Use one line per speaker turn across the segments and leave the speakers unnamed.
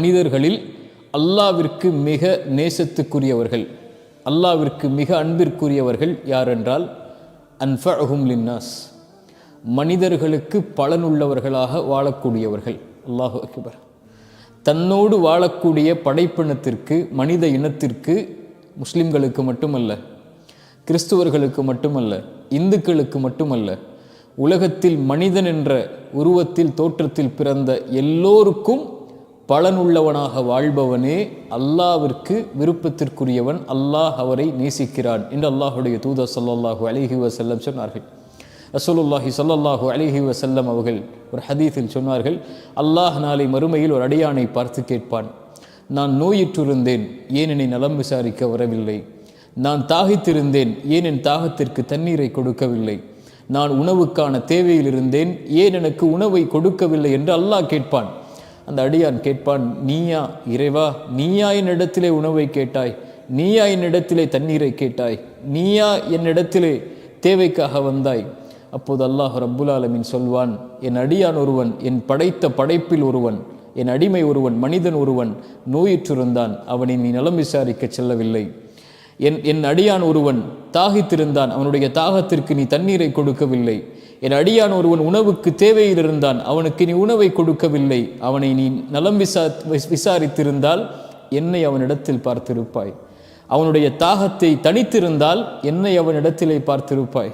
மனிதர்களில் அல்லாவிற்கு மிக நேசத்துக்குரியவர்கள், அல்லாவிற்கு மிக அன்பிற்குரியவர்கள் யார் என்றால் அன்ஃபஅஹும் லின்னாஸ், மனிதர்களுக்கு பலனுள்ளவர்களாக வாழக்கூடியவர்கள். அல்லாஹு அக்பர். தன்னோடு வாழக்கூடிய படைப்பினத்திற்கு, மனித இனத்திற்கு, முஸ்லிம்களுக்கு மட்டுமல்ல, கிறிஸ்துவர்களுக்கு மட்டுமல்ல, இந்துக்களுக்கு மட்டுமல்ல, உலகத்தில் மனிதன் என்ற உருவத்தில் தோற்றத்தில் பிறந்த எல்லோருக்கும் பலனுள்ளவனாக வாழ்பவனே அல்லாவிற்கு விருப்பத்திற்குரியவன், அல்லாஹ் அவரை நேசிக்கிறான் என்று அல்லாஹுடைய தூதர் ஸல்லல்லாஹு அலைஹி வஸல்லம் சொன்னார்கள். ரசூலுல்லாஹி ஸல்லல்லாஹு அலைஹி வஸல்லம் அவர்கள் ஒரு ஹதீஸில் சொன்னார்கள், அல்லாஹ் நாளை மறுமையில் ஒரு அடியானை பார்த்து கேட்பான், நான் நோயுற்றிருந்தேன், ஏன் என்னை நலம் விசாரிக்க வரவில்லை? நான் தாகித்திருந்தேன், ஏன் என் தாகத்திற்கு தண்ணீரை கொடுக்கவில்லை? நான் உணவுக்கான தேவையில் இருந்தேன், ஏன் எனக்கு உணவை கொடுக்கவில்லை என்று அல்லாஹ் கேட்பான். அந்த அடியான் கேட்பான், நீயா இறைவா, நீயா என்னிடத்திலே உணவை கேட்டாய்? நீயா என்னிடத்திலே தண்ணீரை கேட்டாய்? நீயா என்னிடத்திலே தேவைக்காக வந்தாய்? அப்போது அல்லாஹ் ரப்புல் ஆலமீன் சொல்வான், என் அடியான் ஒருவன், என் படைத்த படைப்பில் ஒருவன், என் அடிமை ஒருவன், மனிதன் ஒருவன் நோயுற்றிருந்தான், அவனை நீ நலம் விசாரிக்க செல்லவில்லை. என் அடியான் ஒருவன் தாகித்திருந்தான், அவனுடைய தாகத்திற்கு நீ தண்ணீரை கொடுக்கவில்லை. என் அடியான் ஒருவன் உணவுக்கு தேவையில் இருந்தான், அவனுக்கு நீ உணவை கொடுக்கவில்லை. அவனை நீ நலம் விசாரித்திருந்தால் என்னை அவனிடத்தில் பார்த்திருப்பாய். அவனுடைய தாகத்தை தணித்திருந்தால் என்னை அவனிடத்திலே பார்த்திருப்பாய்.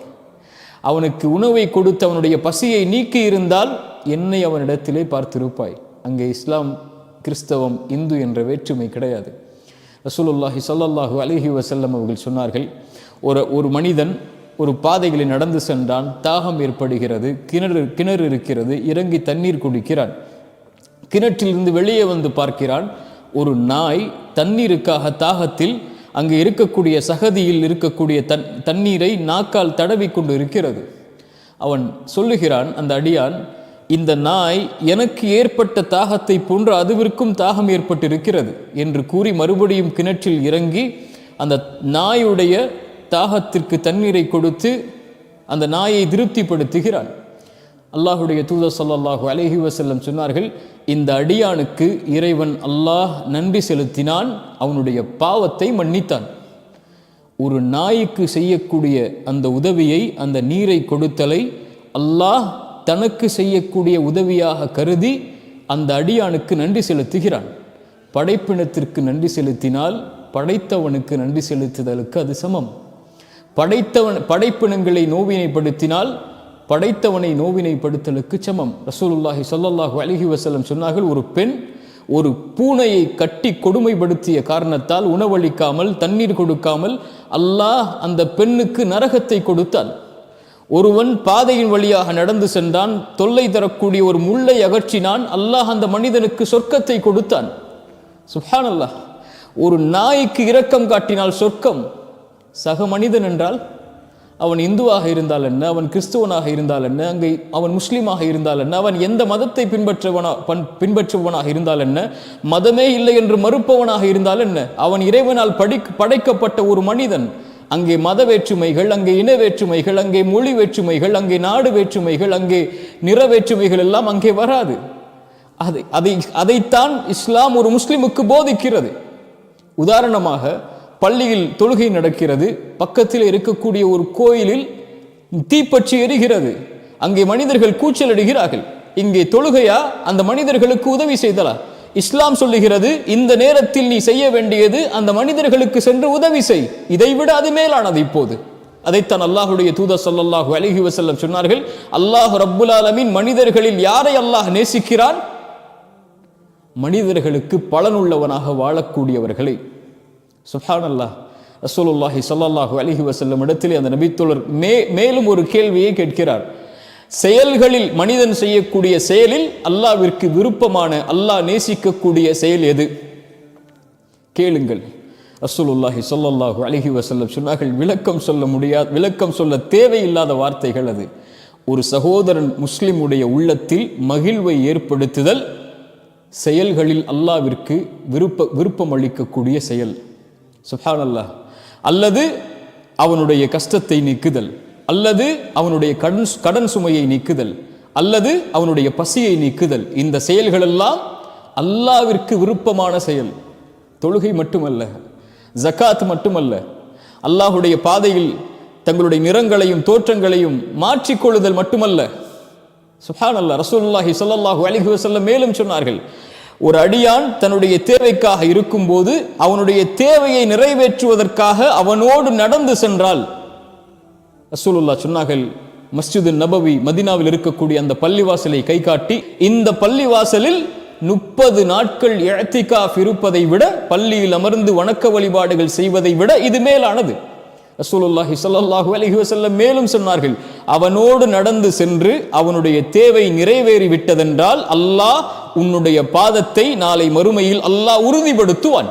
அவனுக்கு உணவை கொடுத்து அவனுடைய பசியை நீக்கி இருந்தால் என்னை அவனிடத்திலே பார்த்திருப்பாய். அங்கே இஸ்லாம், கிறிஸ்தவம், இந்து என்ற வேற்றுமை கிடையாது. ரசூலுல்லாஹி ஸல்லல்லாஹு அலைஹி வஸல்லம் அவர்கள் சொன்னார்கள், ஒரு மனிதன் ஒரு பாதைகளில் நடந்து சென்றான், தாகம் ஏற்படுகிறது, கிணறு இருக்கிறது, இறங்கி தண்ணீர் குடிக்கிறான். கிணற்றிலிருந்து வெளியே வந்து பார்க்கிறான், ஒரு நாய் தண்ணீருக்காக தாகத்தில் அங்கே இருக்கக்கூடிய சகதியில் இருக்கக்கூடிய தண்ணீரை நாக்கால் தடவி கொண்டு இருக்கிறது. அவன் சொல்லுகிறான், அந்த அடியான், இந்த நாய் எனக்கு ஏற்பட்ட தாகத்தை போன்று அதுவிற்கும் தாகம் ஏற்பட்டிருக்கிறது என்று கூறி மறுபடியும் கிணற்றில் இறங்கி அந்த நாயுடைய தாகத்திற்கு தண்ணீரை கொடுத்து அந்த நாயை திருப்திப்படுத்துகிறான். அல்லாஹுடைய தூதர் ஸல்லல்லாஹு அலைஹி வஸல்லம் சொன்னார்கள், இந்த அடியானுக்கு இறைவன் அல்லாஹ் நன்றி செலுத்தினான், அவனுடைய பாவத்தை மன்னித்தான். ஒரு நாய்க்கு செய்யக்கூடிய அந்த உதவியை, அந்த நீரை கொடுத்தலை அல்லாஹ் தனக்கு செய்யக்கூடிய உதவியாக கருதி அந்த அடியானுக்கு நன்றி செலுத்துகிறான். படைப்பினத்திற்கு நன்றி செலுத்தினால் படைத்தவனுக்கு நன்றி செலுத்துதலுக்கு அது சமம். படைப்பினங்களை நோவினைப்படுத்தினால் படைத்தவனை நோவினைப்படுத்தலுக்கு சமம். ரசூலுல்லாஹி ஸல்லல்லாஹு அலைஹி வஸல்லம் சொன்னார்கள், ஒரு பெண் ஒரு பூனையை கட்டி கொடுமைப்படுத்திய காரணத்தால் உணவளிக்காமல் தண்ணீர் கொடுக்காமல் அல்லாஹ் அந்த பெண்ணுக்கு நரகத்தை கொடுத்தான். ஒருவன் பாதையின் வழியாக நடந்து சென்றான், தொல்லை தரக்கூடிய ஒரு முள்ளை அகற்றினான், அல்லாஹ் அந்த மனிதனுக்கு சொர்க்கத்தை கொடுத்தான். சுப்ஹானல்லாஹ். ஒரு நாய்க்கு இரக்கம் காட்டினால் சொர்க்கம். சக மனிதன் என்றால் அவன் இந்துவாக இருந்தால் என்ன, அவன் கிறிஸ்துவனாக இருந்தால் என்ன, அங்கே அவன் முஸ்லீமாக இருந்தால் என்ன, அவன் எந்த மதத்தை பின்பற்றுபவனாக இருந்தால் என்ன, மதமே இல்லை என்று மறுப்பவனாக இருந்தால் என்ன, அவன் இறைவனால் படைக்கப்பட்ட ஒரு மனிதன். அங்கே மத வேற்றுமைகள், அங்கே இன வேற்றுமைகள், அங்கே மொழி வேற்றுமைகள், அங்கே நாடு வேற்றுமைகள், அங்கே நிற வேற்றுமைகள் எல்லாம் அங்கே வராது. அதைத்தான் இஸ்லாம் ஒரு முஸ்லிமுக்கு போதிக்கிறது. உதாரணமாக, பள்ளியில் தொழுகை நடக்கிறது, பக்கத்தில் இருக்கக்கூடிய ஒரு கோயிலில் தீப்பற்றி எரிகிறது, அங்கே மனிதர்கள் கூச்சல் அடிக்கிறார்கள். இங்கே தொழுகையா, அந்த மனிதர்களுக்கு உதவி செய்தலா? இஸ்லாம் சொல்லுகிறது, இந்த நேரத்தில் நீ செய்ய வேண்டியது அந்த மனிதர்களுக்கு சென்று உதவி செய், இதைவிட அது மேலானது. இப்போது அதைத்தான் அல்லாஹுடைய தூதர் ஸல்லல்லாஹு அலைஹி வஸல்லம் சொன்னார்கள், அல்லாஹ் ரப்புல் ஆலமீன் மனிதர்களில் யாரை அல்லாஹ் நேசிக்கிறான்? மனிதர்களுக்கு பலனுள்ளவனாக வாழக்கூடியவர்களை. சுப்ஹானல்லாஹ். ரசூலுல்லாஹி ஸல்லல்லாஹு அலைஹி வஸல்லம் இடத்திலே அந்த நபித்தோழர் மேலும் ஒரு கேள்வியை கேட்கிறார். செயல்களில், மனிதன் செய்யக்கூடிய செயலில் அல்லாஹ்விற்கு விருப்பமான, அல்லாஹ் நேசிக்கக்கூடிய செயல் எது? கேளுங்கள். ரசூலுல்லாஹி ஸல்லல்லாஹு அலைஹி வஸல்லம் சொன்னார்கள், விளக்கம் சொல்ல தேவையில்லாத வார்த்தைகள் அது. ஒரு சகோதரன் முஸ்லிமுடைய உள்ளத்தில் மகிழ்வை ஏற்படுத்துதல் செயல்களில் அல்லாஹ்விற்கு விருப்பம் அளிக்கக்கூடிய செயல். சுப்ஹானல்லாஹ். அல்லது அவனுடைய கஷ்டத்தை நீக்குதல், அல்லது அவனுடைய கடன் சுமையை நீக்குதல், அல்லது அவனுடைய பசியை நீக்குதல். இந்த செயல்களெல்லாம் அல்லாஹ்விற்கு விருப்பமான செயல். தொழுகை மட்டுமல்ல, ஜகாத் மட்டுமல்ல, அல்லாஹுடைய பாதையில் தங்களுடைய நிறங்களையும் தோற்றங்களையும் மாற்றிக்கொள்ளுதல் மட்டுமல்ல. சுப்ஹானல்லாஹ். ரசூலுல்லாஹி ஸல்லல்லாஹு அலைஹி வஸல்லம் மேலும் சொன்னார்கள், ஒரு அடியான் தன்னுடைய தேவைக்காக இருக்கும்போது அவனுடைய தேவையை நிறைவேற்றுவதற்காக அவனோடு நடந்து சென்றால், ரசூலுல்லாஹ் சொன்னார்கள், மஸ்ஜிது நபவி மதீனாவில் இருக்கக்கூடிய அந்த பள்ளிவாசலை கை காட்டி, இந்த பள்ளிவாசலில் 30 நாட்கள் இஅ்திகாஃப் இருப்பதை விட, பள்ளியில் அமர்ந்து வணக்க வழிபாடுகள் செய்வதை விட இது மேலானது. ரசூலுல்லாஹி ஸல்லல்லாஹு அலைஹி வஸல்லம் மேலும் சொன்னார்கள், அவனோடு நடந்து சென்று அவனுடைய தேவை நிறைவேறி விட்டதென்றால் அல்லாஹ் உன்னுடைய பாதத்தை நாளை மறுமையில் அல்லாஹ் உறுதிப்படுத்துவான்.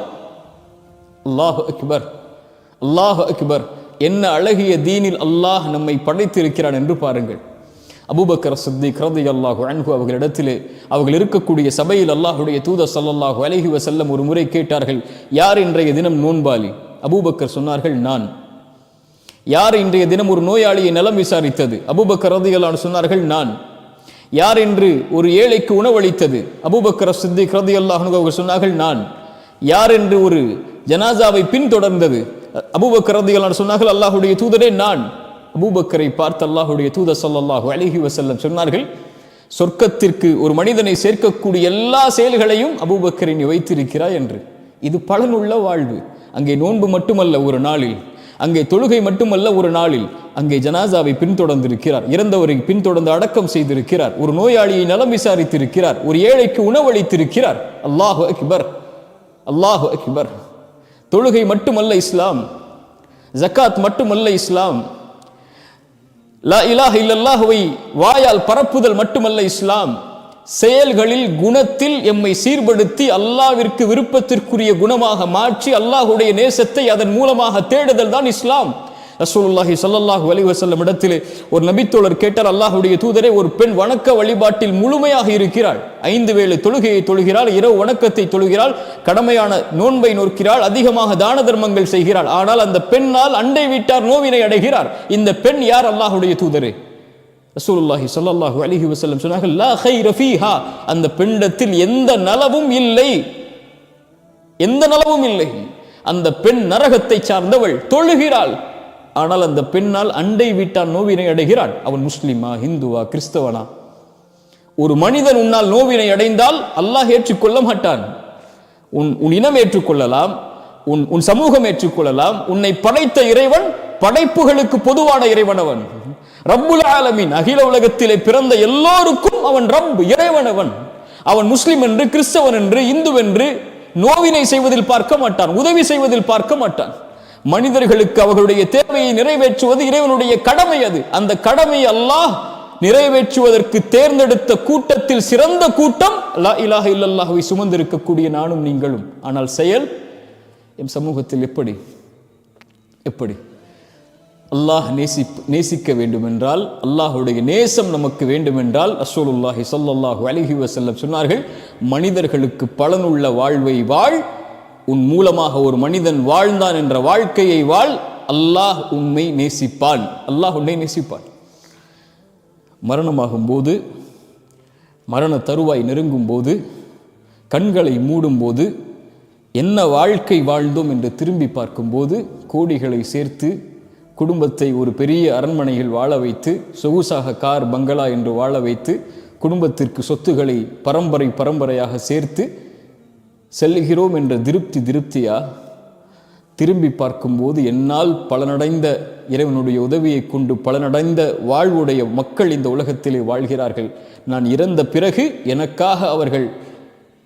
அல்லாஹு அக்பர், அல்லாஹு அக்பர். என்ன அழகிய தீனில் அல்லாஹ் நம்மை படைத்திருக்கிறான் என்று பாருங்கள். அபூபக்கர் சித்திக் ரலியல்லாஹு அன்ஹு அவர்களிடத்திலே, அவர்கள் இருக்கக்கூடிய சபையில் அல்லாஹுடைய தூதர் ஸல்லல்லாஹு அலைஹி வஸல்லம் ஒரு முறை கேட்டார்கள், யார் இன்றைய தினம் நோன்பாளி? அபூபக்கர் சொன்னார்கள், நான். யார் இன்றைய தினம் ஒரு நோயாளியை நலம் விசாரித்தது? அபூபக்கர் ரலியல்லாஹு அன்ஹு சொன்னார்கள், நான். யார் என்று ஒரு ஏழைக்கு உணவளித்தது? அபூபக்கர் சித்திக் ரலியல்லாஹு அன்ஹு அவர்கள் சொன்னார்கள், நான். யார் என்று ஒரு ஜனாசாவை பின்தொடர்ந்தது? அபூபக்கர் ரலியல்லாஹு அன்ஹு சொன்னார்கள், அல்லாஹ்வுடைய தூதரே, நான். அபூபக்கரை பார்த்து அல்லாஹ்வுடைய தூதர் ஸல்லல்லாஹு அலைஹி வஸல்லம் சொன்னார்கள், சொர்க்கத்திற்கு ஒரு மனிதனை சேர்க்கக்கூடிய எல்லா செயல்களையும் அபூபக்கரை நீ வைத்திருக்கிறாய் என்று. இது பலனுள்ள வாழ்வு. அங்கே நோன்பு மட்டுமல்ல ஒரு நாளில், அங்கே தொழுகை மட்டுமல்ல ஒரு நாளில், அங்கே ஜனாசாவை பின்தொடர்ந்திருக்கிறார், இறந்தவரை பின்தொடர்ந்து அடக்கம் செய்திருக்கிறார், ஒரு நோயாளியை நலம் விசாரித்திருக்கிறார், ஒரு ஏழைக்கு உணவளித்திருக்கிறார். அல்லாஹு அக்பர், அல்லாஹு அக்பர். தொழுகை மட்டுமல்ல இஸ்லாம், ஜகாத் மட்டுமல்ல இஸ்லாம், லா இலாஹ இல்லல்லாஹுவை வாயால் பரப்புதல் மட்டுமல்ல இஸ்லாம், செயல்களில் குணத்தில் எம்மை சீர்படுத்தி அல்லாஹ்விற்கு விருப்பத்திற்குரிய குணமாக மாற்றி அல்லாஹ்வுடைய நேசத்தை அதன் மூலமாக தேடுதல் தான் இஸ்லாம். ரசூலுல்லாஹி ஸல்லல்லாஹு அலைஹி வஸல்லம் இடத்திலே ஒரு நபித்தோழர் கேட்டார், அல்லாஹ்வுடைய தூதரே, ஒரு பெண் வணக்க வழிபாட்டில் முழுமையாக இருக்கிறாள், 5 வேளை தொழுகையை தொழுகிறாள், இரவு வணக்கத்தை தொழுகிறாள், கடமையான நோன்பை நோக்கிறாள், அதிகமாக தான தர்மங்கள் செய்கிறாள், ஆனால் அந்த பெண்ணால் அண்டை வீட்டார் நோவினை அடைகிறார். இந்த பெண் யார்? அல்லாஹ்வுடைய தூதரே. ரசூலுல்லாஹி ஸல்லல்லாஹு அலைஹி வஸல்லம் சொன்னார்கள், லா கைர ஃபீஹா, அந்த பெண்ணிடத்தில் எந்த நலவும் இல்லை, எந்த நலவும் இல்லை. அந்த பெண் நரகத்தை சார்ந்தவள், தொழுகிறாள், ஆனால் அந்த பெண்ணால் அண்டை வீட்டான் நோவினை அடைகிறான். அவன் முஸ்லிமா, ஹிந்துவா, கிறிஸ்தவனா? ஒரு மனிதன் உன்னால் நோவினை அடைந்தால் அல்லாஹ் ஏற்றுக்கொள்ள மாட்டான். உன் இனம் ஏற்றுக்கொள்ளலாம், உன் சமூகம் ஏற்றுக்கொள்ளலாம், உன்னை படைத்த இறைவன் படைப்புகளுக்கு பொதுவான இறைவன் அவன். ரப்புல் ஆலமீன், அகில உலகத்திலே பிறந்த எல்லோருக்கும் அவன் ரப், இறைவனவன். அவன் முஸ்லிம் என்று, கிறிஸ்தவன் என்று, இந்து என்று நோவினை செய்வதில் பார்க்க மாட்டான், உதவி செய்வதில் பார்க்க மாட்டான். மனிதர்களுக்கு அவர்களுடைய தேவையை நிறைவேற்றுவது இறைவனுடைய கடமை. அது அந்த கடமையை அல்லாஹ் நிறைவேற்றுவதற்கு தேர்ந்தெடுத்த கூட்டத்தில் சிறந்த கூட்டம் லா இலாஹ இல்லல்லாஹுவை சுமந்திருக்கக்கூடிய நானும் நீங்களும். ஆனால் செயல் எம் சமூகத்தில் எப்படி எப்படி? அல்லாஹ் நேசிக்க வேண்டும் என்றால், அல்லாஹுடைய நேசம் நமக்கு வேண்டும் என்றால், ரசூலுல்லாஹி ஸல்லல்லாஹு அலைஹி வஸல்லம் சொன்னார்கள், மனிதர்களுக்கு பலனுள்ள வாழ்வை வாழ், உன் மூலமாக ஒரு மனிதன் வாழ்ந்தான் என்ற வாழ்க்கையை வாழ், அல்லாஹ் உன்னை நேசிப்பான், அல்லாஹ் உன்னை நேசிப்பான். மரணமாகும் போது, மரண தருவாய் நெருங்கும் போது, கண்களை மூடும் போது, என்ன வாழ்க்கை வாழ்ந்தோம் என்று திரும்பி பார்க்கும்போது, கோடிகளை சேர்த்து குடும்பத்தை ஒரு பெரிய அரண்மனையில் வாழ வைத்து, சொகுசாக கார் பங்களா என்று வாழ வைத்து, குடும்பத்திற்கு சொத்துக்களை பரம்பரையாக சேர்த்து செல்கிறோம் என்ற திருப்தியா? திரும்பி பார்க்கும்போது என்னால் பலனடைந்த, இறைவனுடைய உதவியை கொண்டு பலனடைந்த வாழ்வுடைய மக்கள் இந்த உலகத்திலே வாழ்கிறார்கள். நான் இறந்த பிறகு எனக்காக அவர்கள்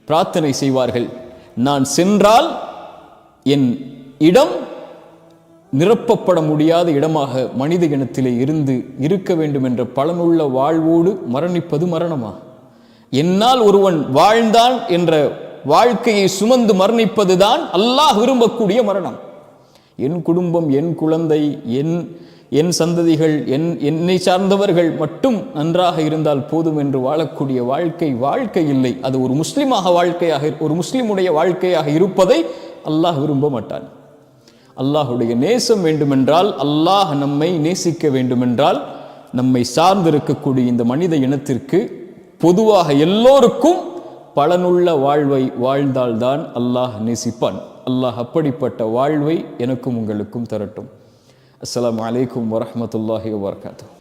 பிரார்த்தனை செய்வார்கள். நான் சென்றால் என் இடம் நிரப்பப்பட முடியாத இடமாக மனித இனத்திலே இருக்க வேண்டும் என்ற பலனுள்ள வாழ்வோடு மரணிப்பது மரணமா? என்னால் ஒருவன் வாழ்ந்தான் என்ற வாழ்க்கையை சுமந்து மரணிப்பதுதான் அல்லாஹ் விரும்பக்கூடிய மரணம். என் குடும்பம், என் குழந்தை, என் சந்ததிகள், என்னை சார்ந்தவர்கள் மட்டும் நன்றாக இருந்தால் போதும் என்று வாழக்கூடிய வாழ்க்கை இல்லை. அது ஒரு ஒரு முஸ்லிமுடைய வாழ்க்கையாக இருப்பதை அல்லாஹ் விரும்ப மாட்டான். அல்லாஹுடைய நேசம் வேண்டுமென்றால், அல்லாஹ் நம்மை நேசிக்க வேண்டுமென்றால், நம்மை சார்ந்திருக்கக்கூடிய இந்த மனித இனத்திற்கு பொதுவாக எல்லோருக்கும் பலனுள்ள வாழ்வை வாழ்ந்தால்தான் அல்லாஹ் நேசிப்பான். அல்லாஹ் அப்படிப்பட்ட வாழ்வை எனக்கும் உங்களுக்கும் தரட்டும். அஸ்ஸலாமு அலைக்கும் வரஹ்மத்துல்லாஹி வபரகாத்துஹு.